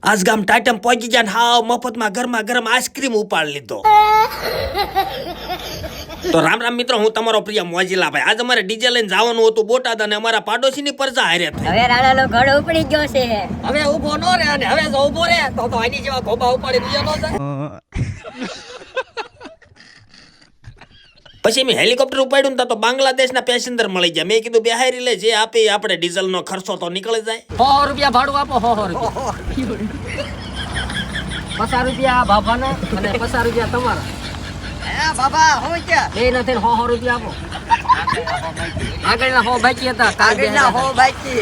આજ ગામ ટાઈટમ પહોંચી ગયા ને હાવ મફતમાં ગરમા ગરમ આઈસ્ક્રીમ ઉપાડ લીધો. તો રામ રામ મિત્રો, હું તમારો પ્રિય મોજીલા ભાઈ. આજ અમારે ડીજે લઈને જવાનું હતું બોટાદ અને અમારા પાડોશીની પરજા હારે થઈ. હવે રાણાનો ઘડો ઉપડી ગયો છે. હવે ઊભો નો રે અને હવે જો ઊભો રે તો આની જેવા ગોબા ઉપાડી બીજો નો જાય. પછી મેં હેલિકોપ્ટર ઉપાડ્યું ને તો બાંગ્લાદેશના પેસેન્જર મળી ગયા. મેં કીધું બેહારી લે, જે આપે આપણે ડીઝલનો ખર્ચો તો નીકળી જાય. 100 રૂપિયા ભાડું આપો. 100 રૂપિયા 50 રૂપિયા બાબાને અને 50 રૂપિયા તમારા. બાબા હું ક્યાં બે નથી 100 રૂપિયા આપો. આગળના 100 બાકી હતા. આગળના હો બાકી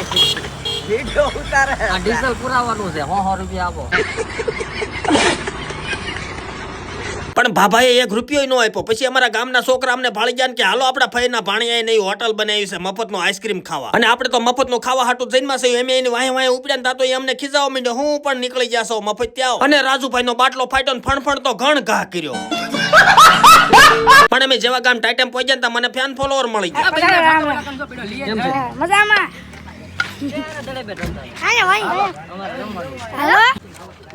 વિડિયો ઉતારે આ ડીઝલ પુરાવાનું છે. 100 રૂપિયા આપો. પણ ભાભાએ 1 રૂપિયો નો આપ્યો. પછી અમારા ગામના છોકરા અમને ભાળી ગયા કે હાલો આપણા ફઈના ભાણિયાએ નવી હોટલ બનાવી છે મફતનો આઈસ્ક્રીમ ખાવા. અને આપણે તો મફતનું ખાવા હાટું જઈનમાં છે. એમ એની વાહે વાહે ઉપડ્યા ને તો એ અમને ખીજાવા માંડ્યો. હું પણ નીકળી જાશો મફત ત્યાં. અને રાજુભાઈનો બાટલો ફાટ્યો ને ફણફણ તો ઘણ ઘા કર્યો. પણ અમે જેવા ગામ ટાઈટમ પહોંચ્યા તા મને ફેન ફોલોવર મળી ગયા. મજામાં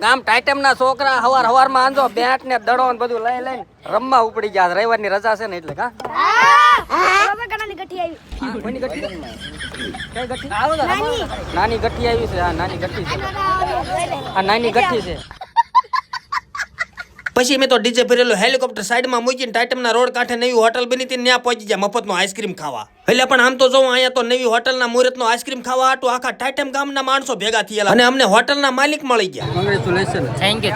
ગામ ટાઈટમ ના છોકરા હવારમાં આંજો બેટ ને દડો ને બધું લઈ લઈને રમવા ઉપડી ગયા. રવિવારની રજા છે ને એટલે કા નાની ગઠ્ઠી આવી છે. હા નાની ગઠ્ઠી છે. આ નાની ગઠ્ઠી છે. પછી મેં તો ડીજે ભરેલો હેલિકોપ્ટર સાઈડમાં મૂકીને ટાઈટમના રોડ કાંઠે નવી હોટલ બની હતી ત્યાં પહોંચી ગયા મફતનો આઈસ્ક્રીમ ખાવા. એટલે પણ આમ તો જો અહીંયા તો નવી હોટલના મુહૂર્તનો આઈસ્ક્રીમ ખાવા હાટું આખા ટાઈટમ ગામના માણસો ભેગા થયેલા અને અમને હોટલના માલિક મળી ગયા. કોંગ્રેચ્યુલેશન. થેન્ક યુ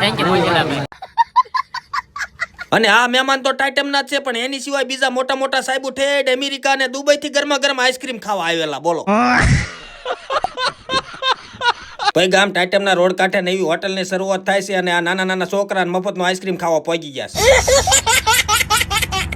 અને આ મહેમાન તો ટાઈટમના જ છે, પણ એની સિવાય બીજા મોટા મોટા સાહેબો ઠેઠ અમેરિકા અને દુબઈ થી ગરમા ગરમ આઈસ્ક્રીમ ખાવા આવેલા. બોલો ભાઈ, ગામ ટાઈટમના રોડ કાંઠે નવી હોટલની શરૂઆત થાય છે અને આ નાના નાના છોકરાને મફતનો આઈસ્ક્રીમ ખાવા પહોંચી ગયા છે.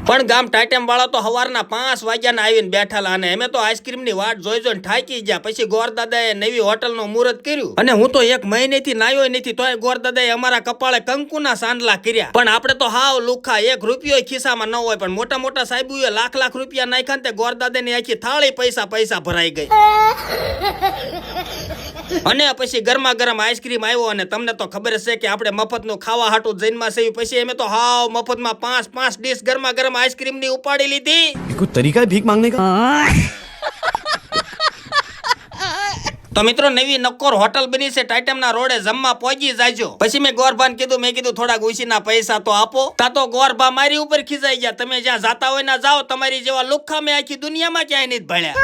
પણ ગામ ટાઈટમ વાળા તો સવારના 5 વાગ્યાના આવીને બેઠેલા અને અમે તો આઈસ્ક્રીમની વાટ જોઈ જોઈને થાકી ગયા. પછી ગોરદાદાએ નવી હોટલનું મુહૂર્ત કર્યું અને હું તો 1 મહિનેથી નાયો નથી તોય ગોરદાદાએ અમારા કપાળે કંકુના સાંડલા કર્યા. પણ આપણે તો હાવ લુખા, 1 રૂપિયો ખિસ્સામાં ન હોય. પણ મોટા મોટા સાહેબોએ લાખ રૂપિયા નાખ્યા ને ગોરદાદાની આખી થાળી પૈસા ભરાઈ ગઈ. અને પછી ગરમા ગરમ આઈસ્ક્રીમ આવ્યો અને તમને તો ખબર છે કે આપણે મફતનું ખાવા હાટું જઈનમાં સેવી. પછી અમે તો હાવ મફતમાં 5 ડીશ ગરમા ગરમ આઈસ્ક્રીમ ની ઉપાડી લીધી. कुछ तरीका है भीख मांगने का? તો મિત્રો નવી નક્કોર હોટલ બની છે ટાઈટમના રોડે, જમવા પહોંચી જાયજો. પછી મેં ગોરભાને કીધું, થોડા ઉછીના પૈસા તો આપો. તા તો ગોરભા મારી ઉપર ખીજાઈ ગયા. તમે જ્યાં જાતા હોય ના જાઓ, તમારી જેવા લુખ્ખા મેં આખી દુનિયામાં ક્યાંય નથી ભળ્યા.